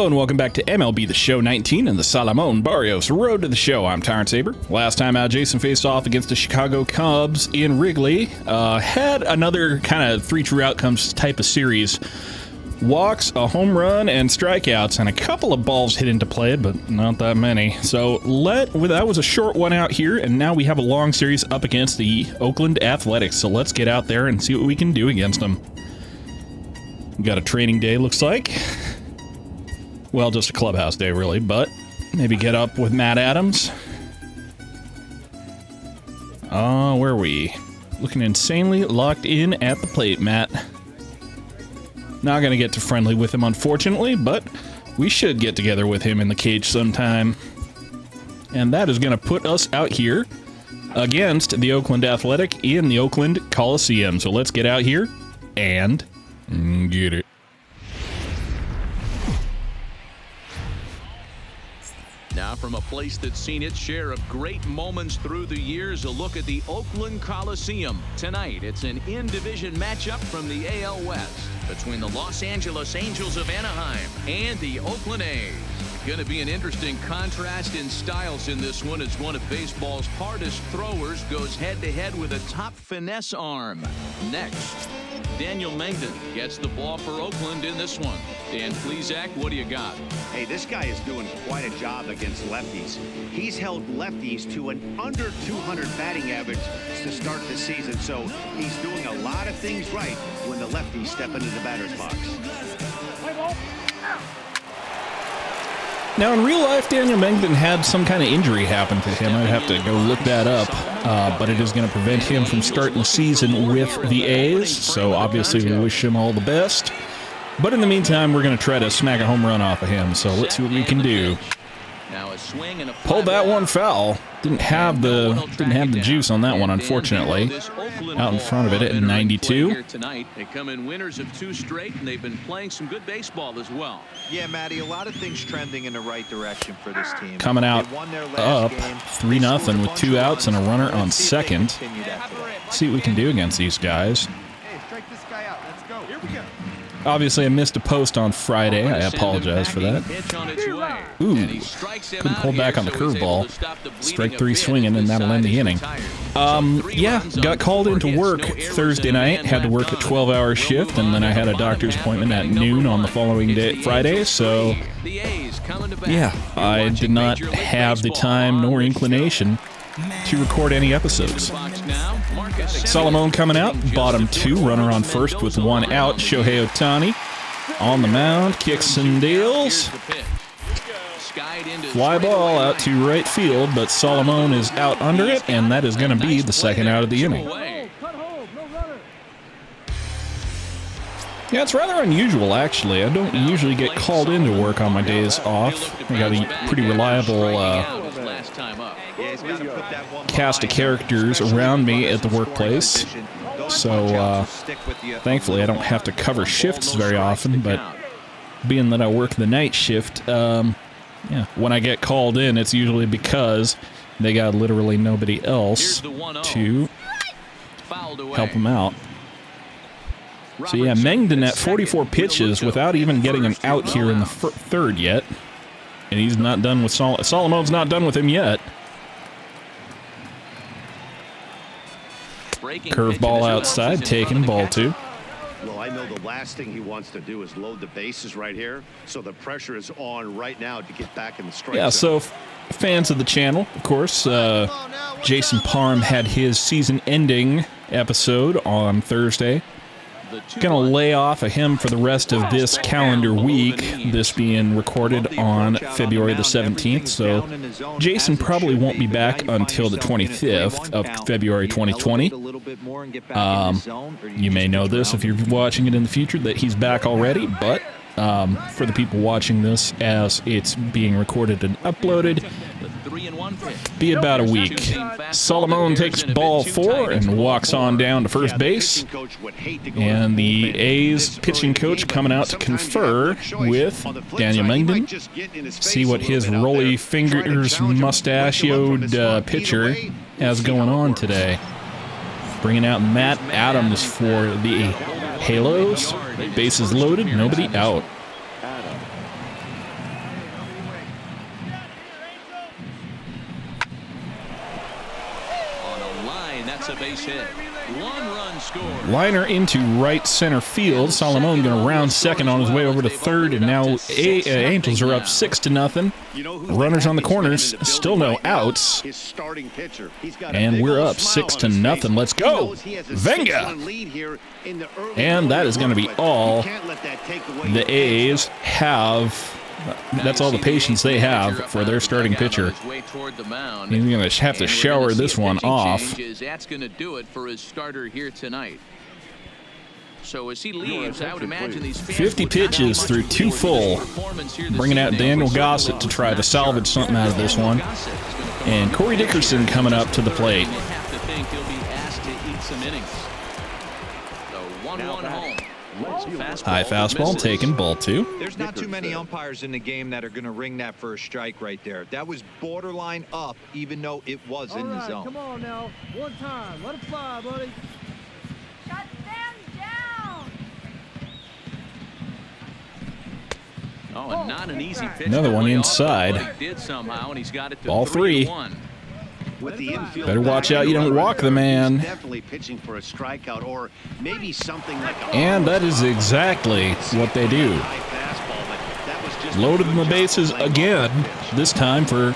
Hello and welcome back to MLB The Show 19 and the Salomon Barrios Road to the Show. I'm Tyrant Saber. Last time out, Jason faced off against the Chicago Cubs in Wrigley. Had another kind of three true outcomes type of series. Walks, a home run, and strikeouts, and a couple of balls hit into play, but not that many. So that was a short one out here, and now we have a long series up against the Oakland Athletics. So let's get out there and see what we can do against them. We got a training day, looks like. Well, just a clubhouse day, really, but maybe get up with Matt Adams. Where are we? Looking insanely locked in at the plate, Matt. Not gonna get too friendly with him, unfortunately, but we should get together with him in the cage sometime. And that is gonna put us out here against the Oakland Athletic in the Oakland Coliseum. So let's get out here and get it. Now from a place that's seen its share of great moments through the years, a look at the Oakland Coliseum. Tonight, it's an in-division matchup from the AL West between the Los Angeles Angels of Anaheim and the Oakland A's. Going to be an interesting contrast in styles in this one as one of baseball's hardest throwers goes head-to-head with a top finesse arm. Next, Daniel Mengden gets the ball for Oakland in this one. Dan Plesac, what do you got? Hey, this guy is doing quite a job against lefties. He's held lefties to an under 200 batting average to start the season, so he's doing a lot of things right when the lefties step into the batter's box. Now, in real life, Daniel Mengden had some kind of injury happen to him. I'd have to go look that up, but it is going to prevent him from starting the season with the A's, so obviously we wish him all the best. But in the meantime, we're going to try to smack a home run off of him, so let's see what we can do. Pulled that one foul. Didn't have the juice on that one, unfortunately. Out in front of it at 92. They come in winners of 2 straight, and they've been playing some good baseball as well. Yeah, Matty, a lot of things trending in the right direction for this team. Coming out up 3-0 with 2 outs and a runner on second. See what we can do against these guys. Hey, strike this guy out. Let's go. Here we go. Obviously, I missed a post on Friday. I apologize for that. Ooh, couldn't pull back on the curveball. Strike 3 swinging, and that'll end the inning. Yeah, got called into work Thursday night. Had to work a 12-hour shift, and then I had a doctor's appointment at noon on the following day, Friday. So, yeah, I did not have the time nor inclination to record any episodes. Salomon coming out, bottom 2, runner on first with 1 out. Shohei Ohtani on the mound, kicks and deals. Fly ball out to right field, but Salomon is out under it, and that is going to be the second out of the inning. Yeah, it's rather unusual, actually. I don't usually get called into work on my days off. I got a pretty reliable cast of characters around me at the workplace, so thankfully I don't have to cover shifts very often, but being that I work the night shift, yeah, when I get called in, it's usually because they got literally nobody else to help them out. So yeah, Mengden at 44 pitches without even getting an out here in the third yet, and he's not done with Salomon's not done with him yet. Curveball outside, taken, ball 2. Well, I know the last thing he wants to do is load the bases right here, so the pressure is on right now to get back in the strike zone. Yeah, so fans of the channel, of course, Jason Parham had his season-ending episode on Thursday. Gonna lay off of him for the rest of this calendar week, this being recorded on February the 17th, so Jason probably won't be back until the 25th of February 2020. You may know this if you're watching it in the future, that he's back already, but for the people watching this as it's being recorded and uploaded, be about a week. Salomon takes ball 4 and walks on down to first base. And the A's pitching coach coming out to confer with Daniel Mengden. See what his rolly fingers, mustachioed pitcher has going on today. Bringing out Matt Adams for the Halos. Bases loaded, nobody out. that's a base hit. 1 run score. Liner into right center field. Salomon going to round second on his way over to third, and now Angels are up 6-0. Runners on the corners, still no outs. And we're up 6-0. Let's go. Venga. And that is going to be all the A's have. That's all the patience they have for their starting pitcher. He's going to have to shower this one off. That's going to do it for his starter here tonight. So as he leaves, I would imagine these 50 pitches through 2 full. Bringing out Daniel Gossett to try to salvage something out of this one. And Corey Dickerson coming up to the plate. High fastball taken, ball 2. There's not too many umpires in the game that are going to ring that for a strike right there. That was borderline up, even though it was in the zone. Come on now, one time, let it fly, buddy. Shut them down. Oh, and not an easy pitch. Another one inside. But he did somehow, and he's got it to Ball 3. 3-1. With the infield, Better watch out you don't walk the man. He's definitely pitching for a strikeout or maybe something like a And that is exactly what they do. Loaded in the bases again, this time for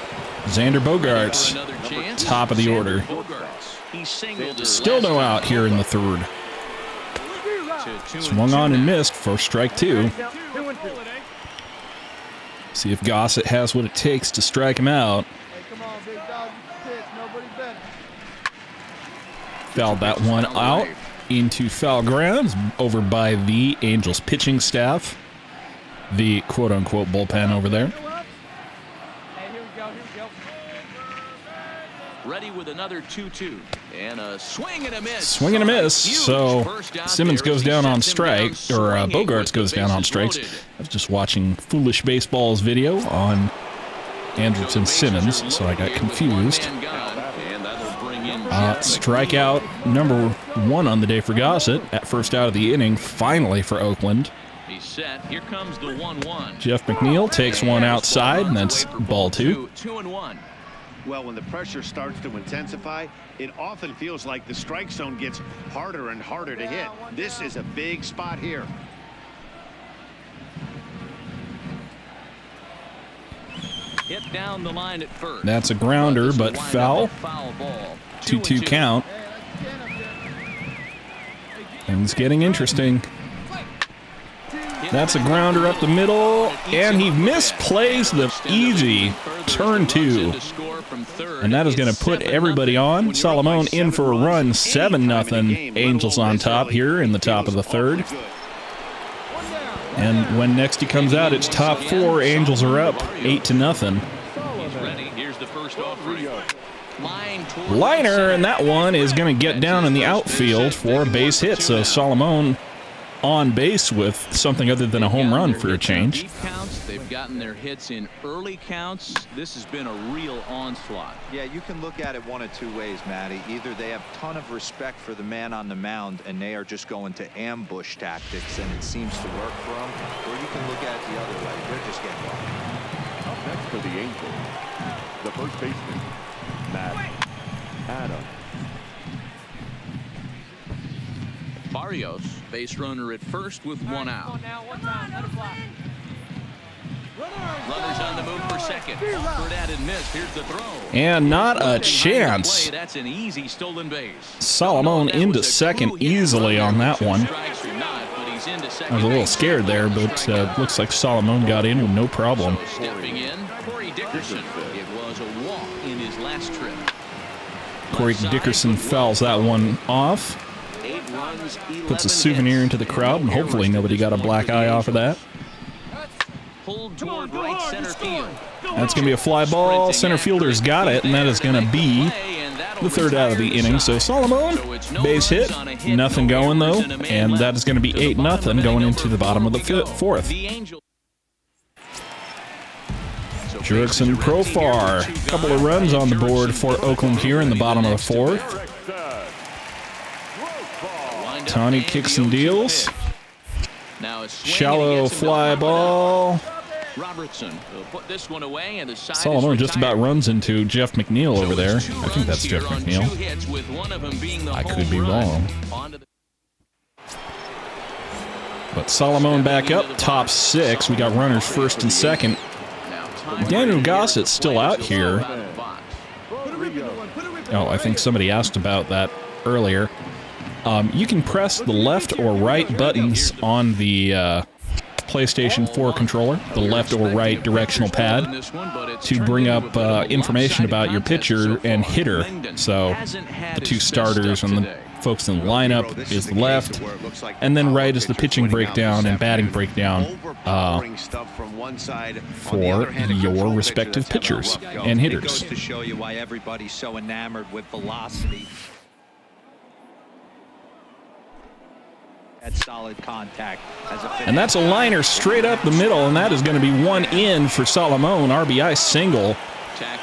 Xander Bogaerts. Top of the order. Still no out here in the third. Swung on and missed for strike 2. See if Gossett has what it takes to strike him out. Fouled that one out into foul grounds over by the Angels pitching staff. The quote-unquote bullpen over there. Ready with another 2-2. And a swing and a miss. Swing and a miss. So Simmons goes down on strike, or Bogaerts goes down on strikes. I was just watching Foolish Baseball's video on Andrelton Simmons, so I got confused. Strikeout number 1 on the day for Gossett at first out of the inning, finally for Oakland. He's set. Here comes the 1-1. Jeff McNeil takes one outside, and that's ball 2. 2-1. Well, when the pressure starts to intensify, it often feels like the strike zone gets harder and harder to hit. This is a big spot here. Hit down the line at first. That's a grounder, but foul. 2-2 count. And it's getting interesting. That's a grounder up the middle, and he misplays the easy turn 2. And that is going to put everybody on. Salomon in for a run, 7-0. Angels on top here in the top of the third. And when next he comes out, it's top 4. Angels are up 8-0. Liner, and that one is going to get down in the outfield for a base hit. So Salomon on base with something other than a home run for a change. They've gotten their hits in early counts. This has been a real onslaught. Yeah, you can look at it one of 2 ways, Matty. Either they have a ton of respect for the man on the mound and they are just going to ambush tactics and it seems to work for them, or you can look at it the other way. They're just getting off. Up next for the Angels, the first baseman, Matt Adams. Barrios, base runner at first with 1 out. Runners on the move for second. Offered at and missed. Here's the throw. And not a chance. That's an easy stolen base. Salomon into second easily on that one. I was a little scared there, but looks like Salomon got in with no problem. Stepping in, Corey Dickerson. It was a walk in his last trip. Corey Dickerson fouls that one off. Puts a souvenir into the crowd, and hopefully nobody got a black eye off of that. Pulled toward right center field. That's going to be a fly ball. Center fielder's got it, and that is going to be the third out of the inning. So Salomon, base hit, nothing going though, and that is going to be 8-0 going into the bottom of the fourth. Jurickson Profar, a couple of runs on the board for Oakland here in the bottom of the fourth. Tawny kicks and deals. Shallow fly ball. Robertson will put this one away, and the side Salomon is just about retired. runs into Jeff McNeil over there. So it's 2 I think runs that's here Jeff on McNeil. 2 hits, with one of them being the I home could be run. wrong. Onto the But Salomon back up, top 6. We got runners first and second. now time Daniel for Gossett's still out here. out of the box. Oh, I think somebody asked about that earlier. You can press the left or right buttons on the PlayStation 4 controller, the left or right directional pad, to bring up information about your pitcher and hitter. So the 2 starters and the folks in the lineup is the left, and then right is the pitching breakdown and batting breakdown for your respective pitchers and It goes hitters. to show you why everybody's so enamored with velocity. At solid contact as a And that's a liner straight up the middle, and that is going to be 1 in for Salomon, RBI single.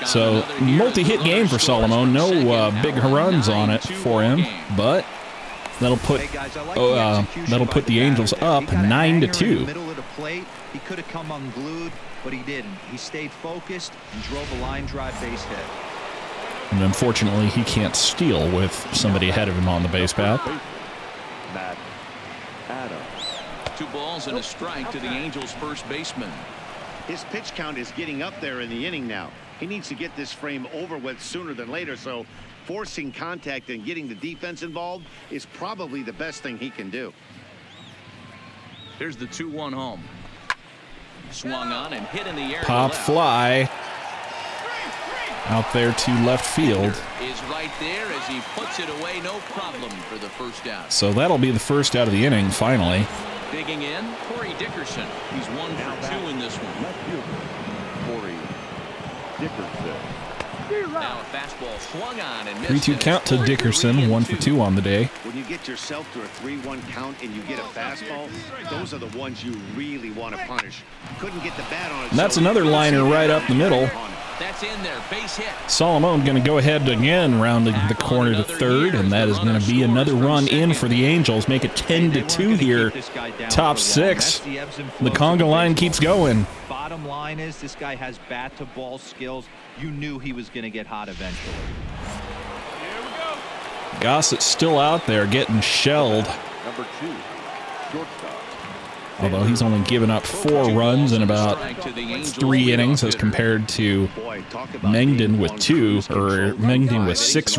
So multi-hit game for Salomon. No big runs on it for him, but that'll put the Angels up 9-2. Middle of the plate, he could have come unglued, but he didn't. He stayed focused and drove a line drive base hit. And unfortunately, he can't steal with somebody ahead of him on the base path. Matt Adams. 2 balls and a strike to the Angels' first baseman. His pitch count is getting up there in the inning now. He needs to get this frame over with sooner than later, so forcing contact and getting the defense involved is probably the best thing he can do. Here's the 2-1 home. Swung on and hit in the air. Pop to left. fly out there to left field. Is right there as he puts it away, no problem for the first out. So that'll be the first out of the inning, finally. Digging in, Corey Dickerson. He's 1 for 2 in this one. Left fielder, Corey Dickerson. Now a fastball swung on and missed. 3-2 count to Dickerson, 1 for 2 on the day. When you get yourself to a 3-1 count and you get a fastball, those are the ones you really want to punish. Couldn't get the bat on it. And that's so another liner right up the middle. That's in there, base hit. Salomon going to go ahead again, rounding the corner to third, and that is going to be another run in for the Angels. Make it 10-2 here. Top 6. The conga line keeps going. Bottom line is this guy has bat to ball skills. You knew he was going to get hot eventually. Gossett's still out there getting shelled, Number 2, shortstop. although he's only given up 4 runs in about 3 innings as compared to Mengden with 2, or Mengden with 6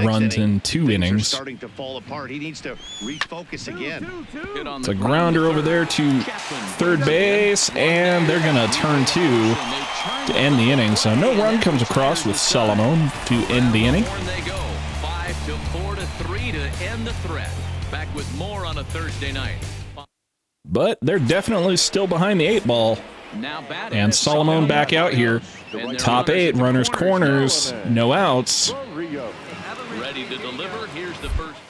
runs in 2 innings. Starting to fall apart. He needs to refocus again. It's a grounder over there to third base, and they're going to turn 2 to end the inning. So no run comes across with Salomon to end the inning. They go 5-4-3 to end the threat. Back with more on a Thursday night. But they're definitely still behind the 8 ball. Now batting. And Salomon back out here. Top 8, runners corners, no outs. Rodrigo. Ready to deliver. Here's the first.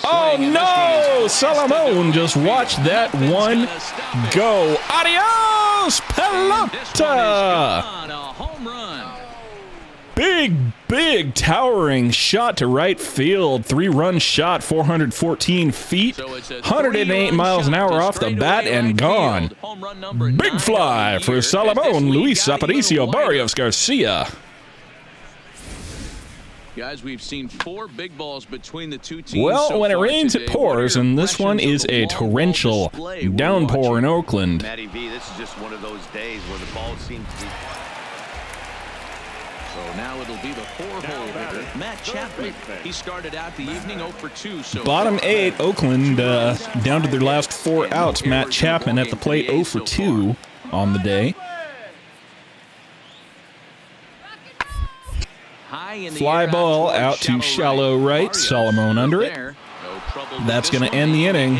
Oh no! Salomon just watched that one go. Adios, pelota! A home run. Big towering shot to right field. 3-run shot, 414 feet, 108 miles an hour off the bat and gone. Big fly for Salomon, Luis Aparicio Barrios Garcia. Guys, we've seen 4 big balls between the 2 teams. Well, so when it far rains, today. it pours, and this one is a torrential downpour in Oakland. Matty V, this is just one of those days where the ball seems to be. So now it'll be the 4-hole hitter, Matt Chapman. He started out the evening 0 for 2. So Bottom 8, Oakland down to their last 4 outs. Matt Chapman at the plate, 0 for 2 on the day. Fly ball out to shallow right. Salomon under it. That's going to end the inning.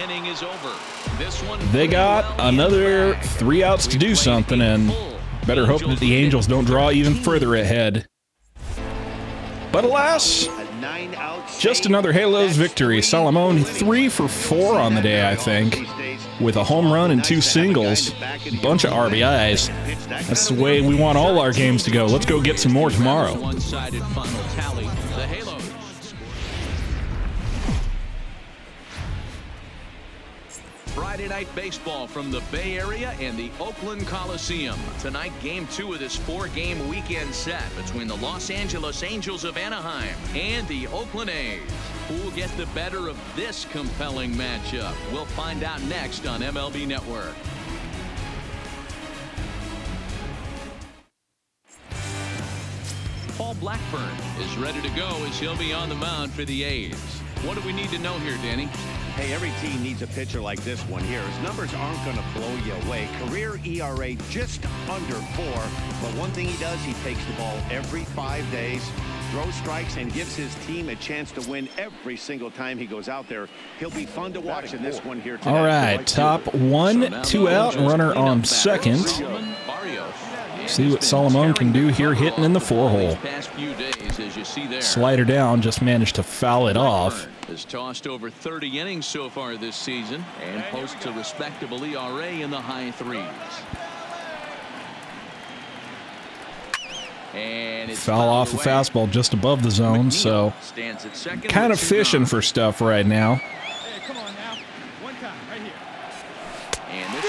They got another 3 outs to do something, and better hope that the Angels don't draw even further ahead. But alas, just another Halos victory. Salomon 3 for 4 on the day, I think, with a home run and 2 singles, a bunch of RBIs. That's the way we want all our games to go. Let's go get some more tomorrow. One-sided final tally. The Halos. Friday. Friday Night Baseball from the Bay Area and the Oakland Coliseum. Tonight, Game 2 of this 4-game weekend set between the Los Angeles Angels of Anaheim and the Oakland A's. Who will get the better of this compelling matchup? We'll find out next on MLB Network. Paul Blackburn is ready to go as he'll be on the mound for the A's. What do we need to know here, Danny? Hey, every team needs a pitcher like this one here. His numbers aren't going to blow you away. Career ERA just under 4. But one thing he does, he takes the ball every 5 days, throws strikes, and gives his team a chance to win every single time he goes out there. He'll be fun to watch in this one here today. All right, top 1, 2 out, and runner on second. Salomon Barrios. See what Salomon can do here, hitting in the 4-hole. Slider down, just managed to foul it off. Has tossed over 30 innings so far this season and posts a respectable ERA in the high 3s. And it's foul off a fastball just above the zone, so kind of fishing for stuff right now.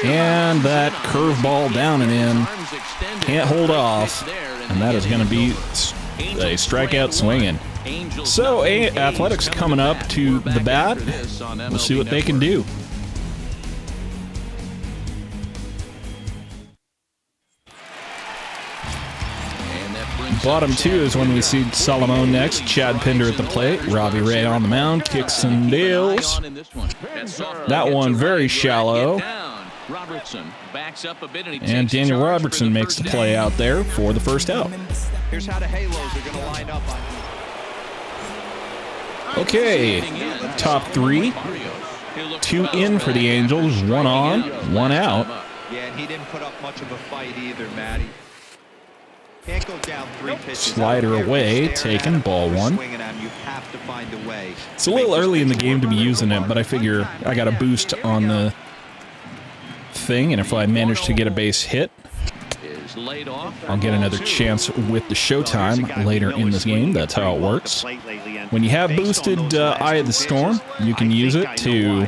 And that curveball down and in. Can't hold off. And that is going to be a strikeout swinging. So Athletics coming up to the bat. We'll see what they can do. Bottom 2 is when we see Salomon next. Chad Pinder at the plate. Robbie Ray on the mound. Kicks and deals. That one very shallow. And Daniel Robertson makes the play out there for the first out. Here's how the Halos are going to line up on. Okay, top 3. 2 in for the Angels. 1 on, 1 out. Yeah, and he didn't put up much of a fight either, Matty. Can't go down 3 pitches. Slider away, taken, ball 1. It's a little early in the game to be using it, but I figure I got a boost on the thing, and if I manage to get a base hit, I'll get another chance with the showtime later in this game. That's how it works. When you have boosted Eye of the Storm, you can use it to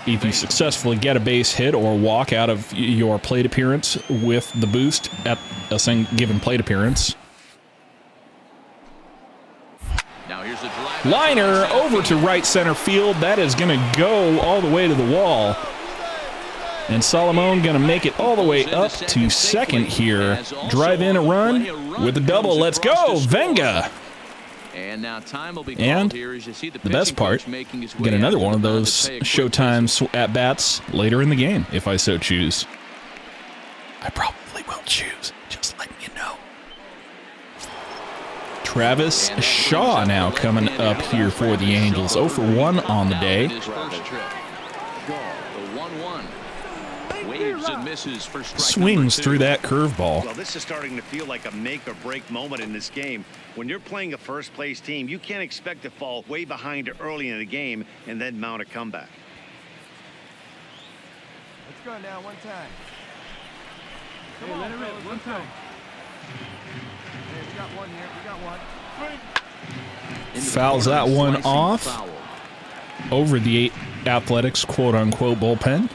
if you successfully get a base hit or walk out of your plate appearance with the boost at a given plate appearance. Liner over to right center field. That is going to go all the way to the wall. And Salomon going to make it all the way up to second here. Drive in a run with a double. Let's go, Venga. And the best part, get another one of those showtime at-bats later in the game, if I so choose. I probably will choose, just letting you know. Travis Shaw now coming up here for the Angels. 0 for 1 on the day. Swings through that curveball. Well, this is starting to feel like a make or break moment in this game. When you're playing a first place team, you can't expect to fall way behind early in the game and then mount a comeback. Let's go now, one time. Come on, let it rip, one time. Hey, we got one here, we got one. Fouls that one off over the Athletics quote-unquote bullpen.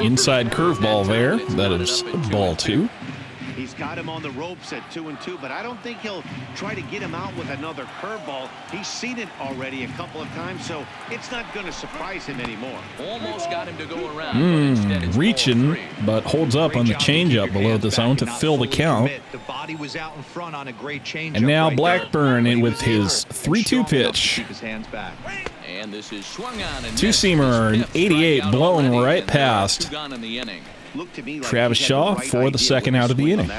Inside curveball there. That is ball 2. He's got him on the ropes at 2-2, but I don't think he'll try to get him out with another curveball. He's seen it already a couple of times, so it's not going to surprise him anymore. Almost got him to go around. Reaching, but holds up on the changeup below the zone to fill the count. The body was out in front on a great changeup. And now Blackburn in with his 3-2 pitch. Keep his hands back. And this is swung on and Two-seamer, an 88 blown right past Travis Shaw for the second out of the inning.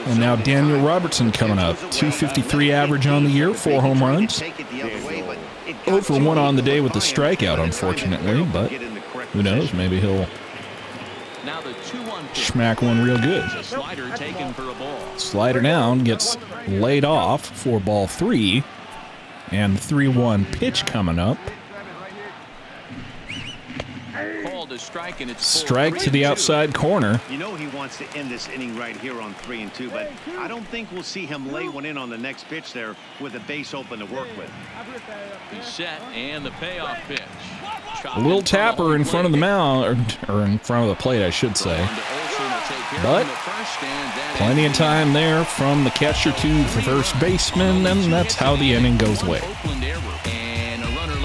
And now Daniel Robertson coming up. 253 average on the year, 4 home runs. 0 for 1 on the day with the strikeout, unfortunately, but who knows, maybe he'll smack one real good. Slider down, gets laid off for ball 3. And the 3-1 pitch coming up. strike, and it's Strike to the outside corner. You know he wants to end this inning right here on 3-2, but I don't think we'll see him lay one in on the next pitch there with a base open to work with. He's set, and the payoff pitch. A little tapper in front of the mound, or in front of the plate, I should say. But plenty of time there from the catcher to the first baseman, and that's how the inning goes away.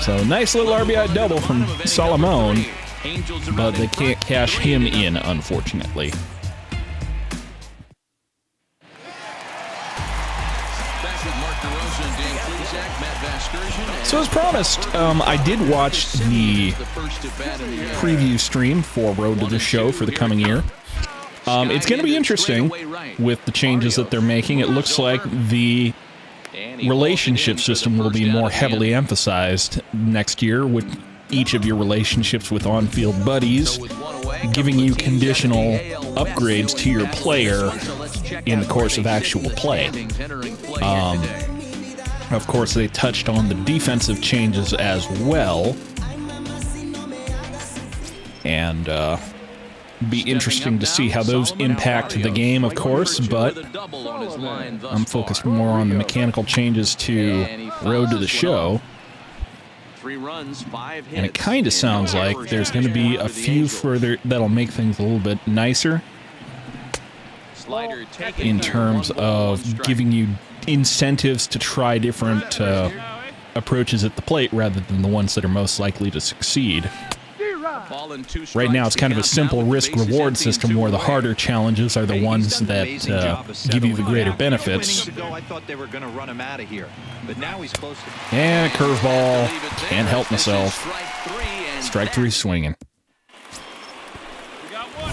So nice little RBI double from Salomon, but they can't cash him in, unfortunately. So as promised, I did watch the preview stream for Road to the Show for the coming year. It's going to be interesting with the changes that they're making. It looks like the relationship system will be more heavily emphasized next year, with each of your relationships with on-field buddies giving you conditional upgrades to your player in the course of actual play. Of course, they touched on the defensive changes as well, and be interesting to see how those impact the game, of course, but I'm focused more on the mechanical changes to Road to the Show. And it kind of sounds like there's going to be a few further that'll make things a little bit nicer in terms of giving you incentives to try different approaches at the plate rather than the ones that are most likely to succeed. Right now, it's kind of a simple risk-reward system where the harder challenges are the ones that give you the greater benefits. And a curveball. Can't help myself. Strike three swinging.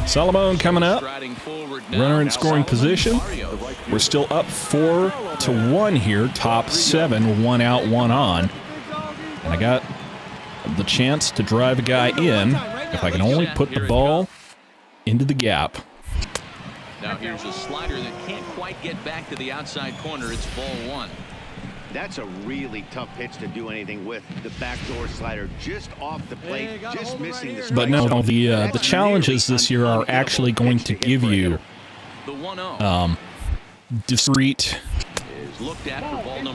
Salomon coming up. Runner in scoring position. We're still up 4-1 here. Top 7, 1 out, 1 on. And I got the chance to drive a guy in if I can only put the ball into the gap. Now here's a slider that can't quite get back to the outside corner. It's ball 1. That's a really tough pitch to do anything with. The backdoor slider just off the plate, just missing the strike. But no, the challenges this year are actually going to give you discrete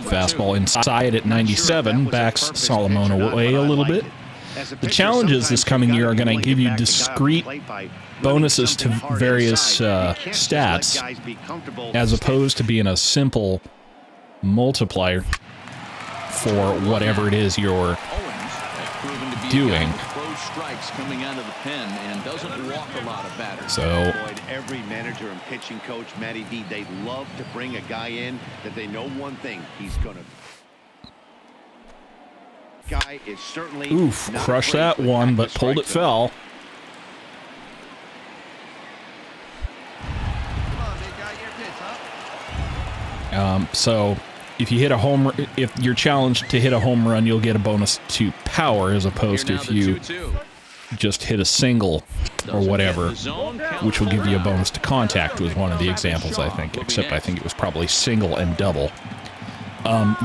fastball inside at 97, backs Salomon away a little bit. The challenges this coming year are going to give you discrete bonuses to various stats, as opposed to being a simple multiplier for whatever it is you're doing. So every manager and pitching coach, Matty D, they love to bring a guy in that they know one thing, he's gonna. Guy is certainly crushed that one, but pulled it foul. So if you hit a home, if you're challenged to hit a home run, you'll get a bonus to power, as opposed to if you just hit a single or whatever, which will give you a bonus to contact, was one of the examples, I think, except I think it was probably single and double.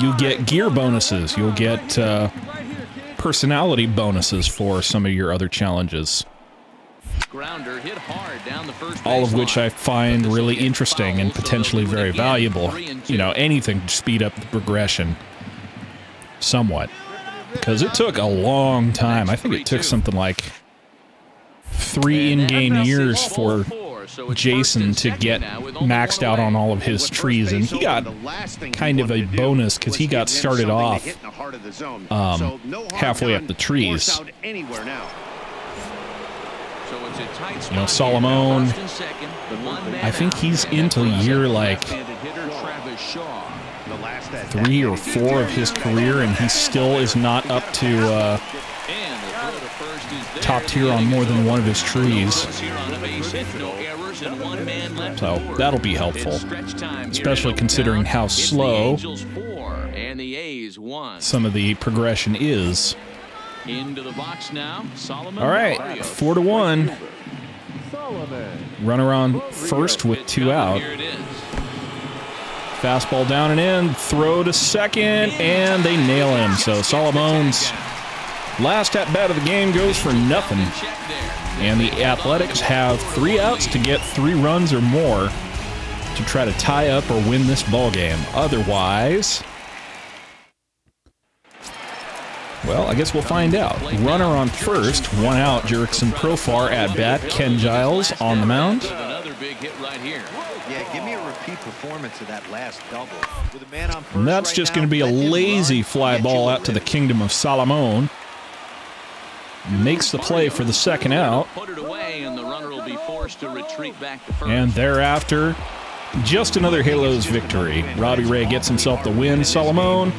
You'll get gear bonuses. You'll get personality bonuses for some of your other challenges. All of which I find really interesting and potentially very valuable. You know, anything to speed up the progression somewhat. Because it took a long time. I think it took something like 3 in-game years for Jason to get maxed out on all of his trees, and he got kind of a bonus because he got started off halfway up the trees. You know, Salomon, I think he's into year like 3 or 4 of his career, and he still is not up to top tier on more than one of his trees. So that'll be helpful, especially considering how slow some of the progression is. All right, 4-1. Runner on first with 2 out. Fastball down and in, throw to second, and they nail him. So Salomon's last at bat of the game goes for nothing. And the Athletics have 3 outs to get 3 runs or more to try to tie up or win this ball game. Otherwise, well, I guess we'll find out. Runner on first, 1 out. Jerickson Profar at bat. Ken Giles on the mound. Another big hit right here. Yeah, give me a repeat performance of that last double. With a man on first And that's right just now, going to be a let him lazy run, fly get ball you a out to the win. kingdom of Salomon. Makes the play for the second out. Put it away, and the runner will be forced to retreat back to first. And thereafter, just another Halos victory. Robbie Ray gets himself the win. Salomon,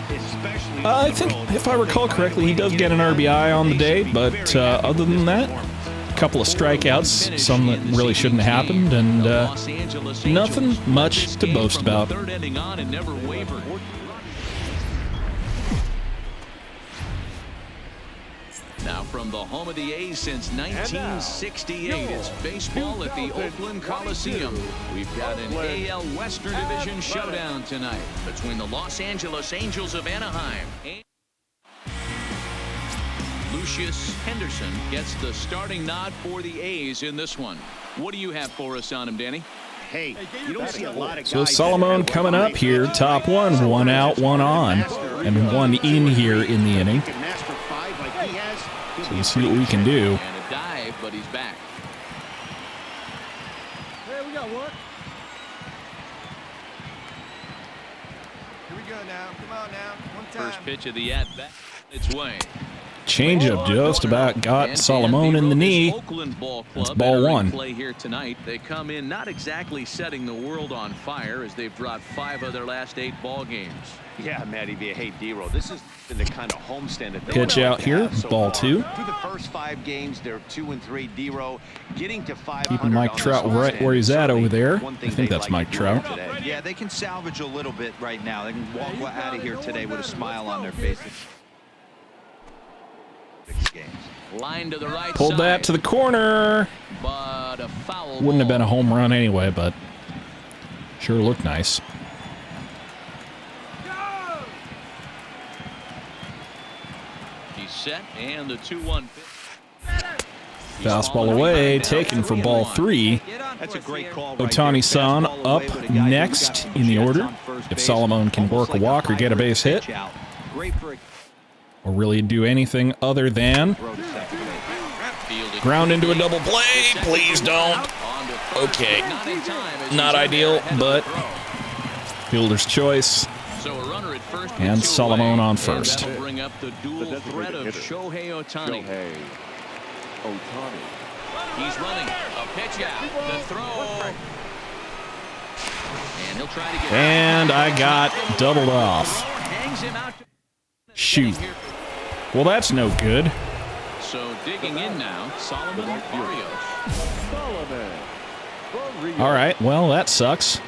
I think, if I recall correctly, he does get an RBI on the day, but other than that, a couple of strikeouts, some that really shouldn't have happened, and nothing much to boast about. Third inning on and never wavered. Now from the home of the A's since 1968, it's baseball at the Oakland Coliseum. We've got an AL Western Division showdown tonight between the Los Angeles Angels of Anaheim and Lucius Henderson gets the starting nod for the A's in this one. What do you have for us on him, Danny? Hey, you don't see a lot of guys. So Salomon coming up here, top 1, 1 out, 1 on, and 1 in here in the inning. So we'll see what we can do. And a dive, but he's back. Hey, we got one. Here we go now. Come on now. One time. First pitch of the at-bat. Its way. Changeup just about got Salomon in the knee. It's ball 1. Play here tonight. They come in not exactly setting the world on fire as they've dropped 5 of their last 8 ball games. Yeah, Matty V. Hey, D-Roll, this is the kind of homestand that Pitch out here, ball 2. Through the first 5 games, they're 2-3. D-Roll getting to 500. Keeping Mike Trout right where he's at over there. I think that's Mike Trout. Yeah, they can salvage a little bit right now. They can walk out of here today with a smile on their face. 6 games. Line to the right Pulled that to the corner. But a foul Wouldn't have been a ball. home run anyway, but sure looked nice. He's set, and the 2-1 pitch. Fastball away, taken for ball 3. That's a great call. Otani-san up next in the order. If Salomon can work a walk or get a base hit, or really do anything other than ground into a double play. Please don't. Okay. Not ideal, but fielder's choice. So a runner at first, And Salomon on and first. that'll bring up the dual threat of Shohei Ohtani. He's running. A pitch out. The throw. And he'll try to get And I got doubled off. Hangs him out. Shoot. Well, that's no good. So digging in now, Salomon Barrios. All right, well, that sucks.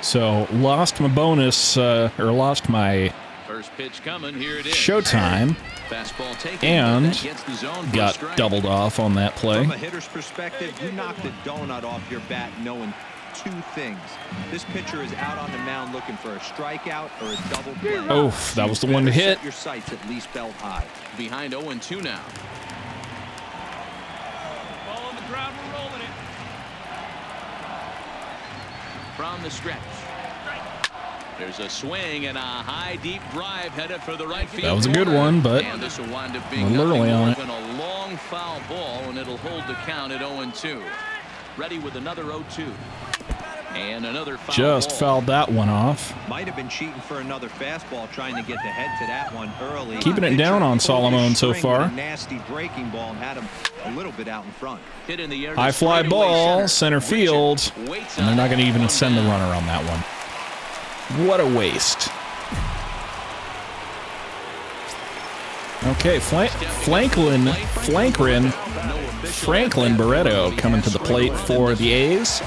So lost my bonus, or lost my First pitch coming. Here it is. showtime, Fastball taken, and but that gets the zone for a got strike. doubled off on that play. From a hitter's perspective, you knocked the donut off your bat knowing 2 things. This pitcher is out on the mound looking for a strikeout or a double play. Oh, that was the one to hit. Set your sights at least belt high. Behind 0-2 now. Ball on the ground, we're rolling it. From the stretch. There's a swing and a high deep drive headed for the right field. That was a good one, but and this will wind up a being little early nothing on more it. than a long foul ball, and it'll hold the count at 0-2. Ready with another 0-2. And another foul Just ball. fouled that one off. Might have been cheating for another fastball, trying to get the head to that one early. Keeping it down on Salomon so far. A nasty breaking ball and had him a little bit out in front. Hit in the air to High fly straightaway ball, center field, Waits and they're on not it. going to even One send the down. runner on that one. What a waste. Okay, Franklin Barreto coming to the plate for the A's.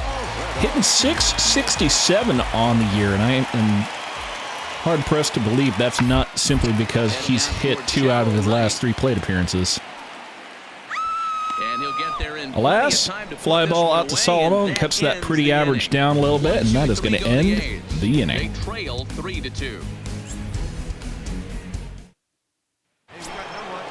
Hitting .667 on the year, and I am hard-pressed to believe that's not simply because he's hit 2 out of his last 3 plate appearances. And he'll get there in Alas, plenty of time to put fly this ball one out to away, Salomon, and cuts that that pretty ends the average inning. down a little bit, and that is going to Victory end go the A's. the inning. They trail 3-2. Hey, we got no one.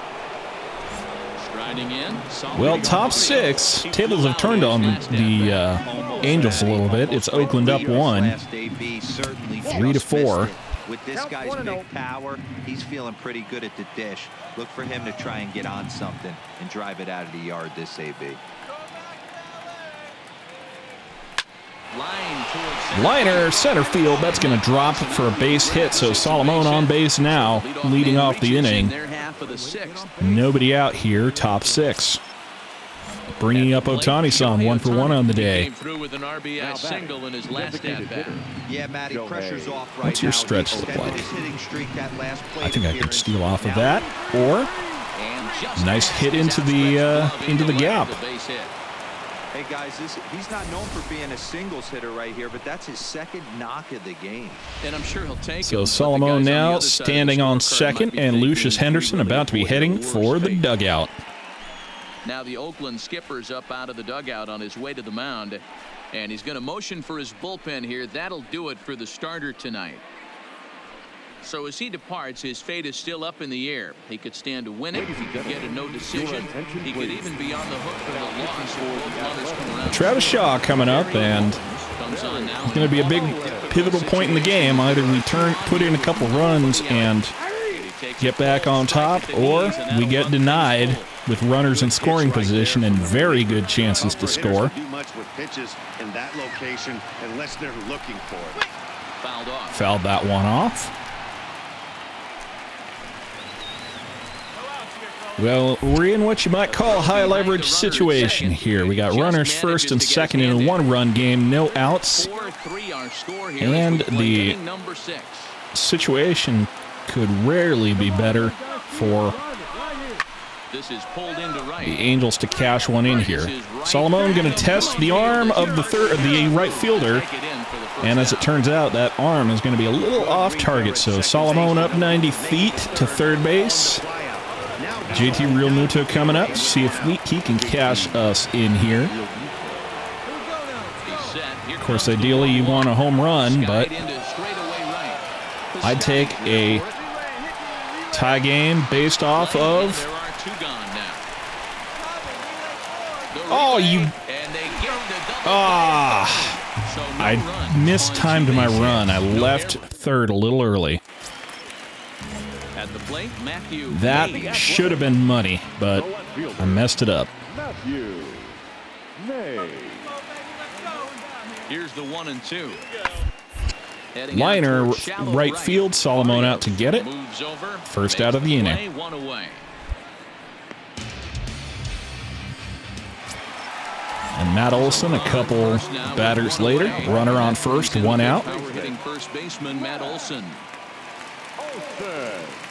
Striding Standing in. Well, top six. Tables have turned on the Angels a little bit. It's Oakland up 1, 3-4. With this guy's big power, he's feeling pretty good at the dish. Look for him to try and get on something and drive it out of the yard this AB. Liner, center field. That's going to drop for a base hit. So Salomon on base now, leading off the inning. Nobody out here, top 6. Bringing up Ohtani-san, 1 for 1 on the day. Yeah, Matty, pressure's off right now. What's your stretch look like? I think I could steal off of that, or nice hit into the gap. Hey guys, he's not known for being a singles hitter right here, but that's his second knock of the game. And I'm sure he'll take so Salomon now standing on second, and Lucius Henderson about to be heading for the dugout. Now the Oakland skipper's up out of the dugout on his way to the mound, and he's going to motion for his bullpen here. That'll do it for the starter tonight. So as he departs, his fate is still up in the air. He could stand to win it. He could get a no decision. He could even be on the hook for the loss. Both runners come around. Travis Shaw coming up, and it's going to be a big pivotal point in the game. Either we put in a couple runs and get back on top, or we get denied with runners in scoring position and very good chances to score. Do much with pitches in that location unless they're looking for it. Fouled that one off. Well, we're in what you might call a high leverage situation here. We got runners first and second in a 1-run game, no outs, and the situation could rarely be better for the Angels to cash one in here. Salomon going to test the arm of the right fielder, and as it turns out, that arm is going to be a little off target. So Salomon up 90 feet to third base. JT Realmuto coming up. See if he can cash us in here. Of course, ideally you want a home run, but I'd take a tie game based off of... Oh, you... I mistimed my run. I left third a little early. That should have been money, but I messed it up. Here's the 1-2. Liner, right field, Salomon out to get it. First out of the inning. And Matt Olson, a couple batters later. Runner on first, 1 out. Hitting first baseman Matt Olson.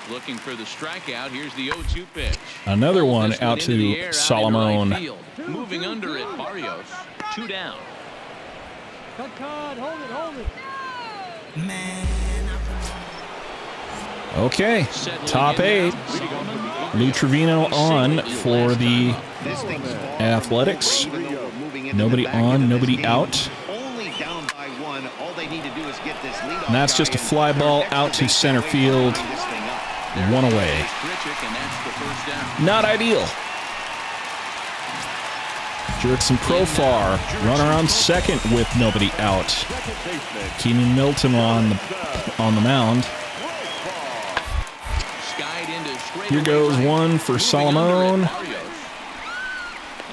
Looking for the strikeout. Here's the 0-2 pitch. Another one out to Salomon. Moving under it, Barrios. 2 down. Cut, hold it. Okay, top 8. Lou Trevino on for the Athletics. Nobody on, nobody out. And that's just a fly ball out to center field. 1 away. Not ideal. Jurickson Profar, runner on second with nobody out. Keenan Milton on the mound. Here goes one for Salomon.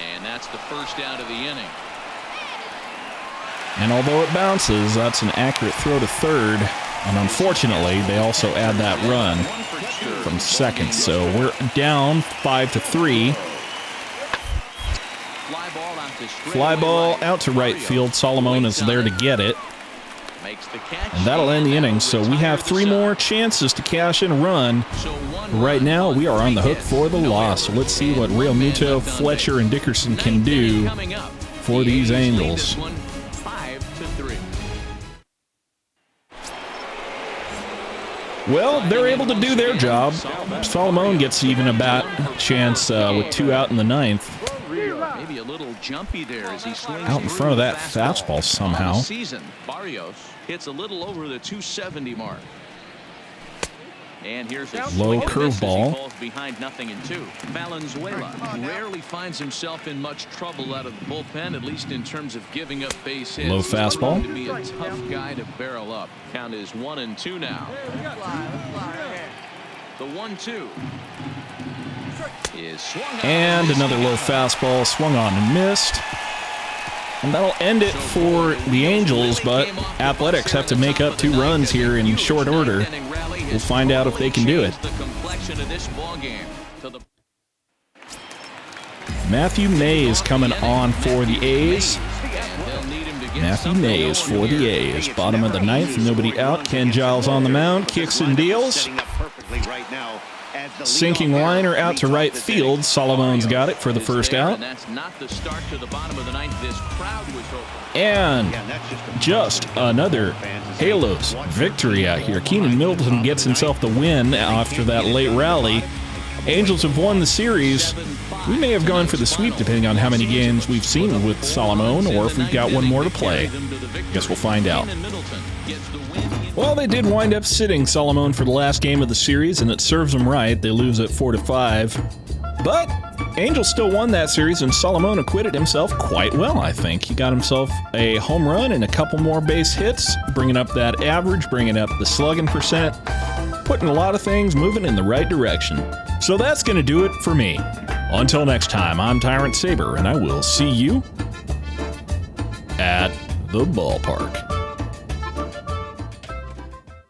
And that's the first out of the inning. And although it bounces, that's an accurate throw to third. And unfortunately, they also add that run from second. So we're down 5-3. Fly ball out to right field. Salomon is there to get it. And that'll end the inning. So we have 3 more chances to cash in a run. Right now, we are on the hook for the loss. So let's see what Realmuto, Fletcher, and Dickerson can do for these Angels. Well, they're able to do their job. Salomon gets even a bat chance with 2 out in the 9th. Maybe a little jumpy there as he swings out in front of that fastball somehow. Season, Barrios hits a little over the 270 mark. And here's a Low swing and a miss as he curveball. falls behind 0-2. Valenzuela rarely finds himself in much trouble out of the bullpen, at least in terms of giving up base hits. Low He's fastball. proven to be a tough guy to barrel up. Count is 1-2 now. The 1-2 is swung on And another low fastball swung on and missed. And that'll end it for the Angels, but Athletics have to make up 2 runs here in short order. We'll find out if they can do it. Matthew Mays coming on for the A's. Matthew Mays for the A's. Bottom of the 9th, nobody out. Ken Giles on the mound, kicks and deals. Sinking liner out to right field. Solomon's got it for the first out. And just another Halos victory out here. Keenan Middleton gets himself the win after that late rally. Angels have won the series. We may have gone for the sweep depending on how many games we've seen with Salomon or if we've got one more to play. Guess we'll find out. Well, they did wind up sitting Salomon for the last game of the series, and it serves them right. They lose at 4-5. But Angels still won that series, and Salomon acquitted himself quite well, I think. He got himself a home run and a couple more base hits, bringing up that average, bringing up the slugging percent, putting a lot of things moving in the right direction. So that's going to do it for me. Until next time, I'm Tyrant Saber, and I will see you at the ballpark.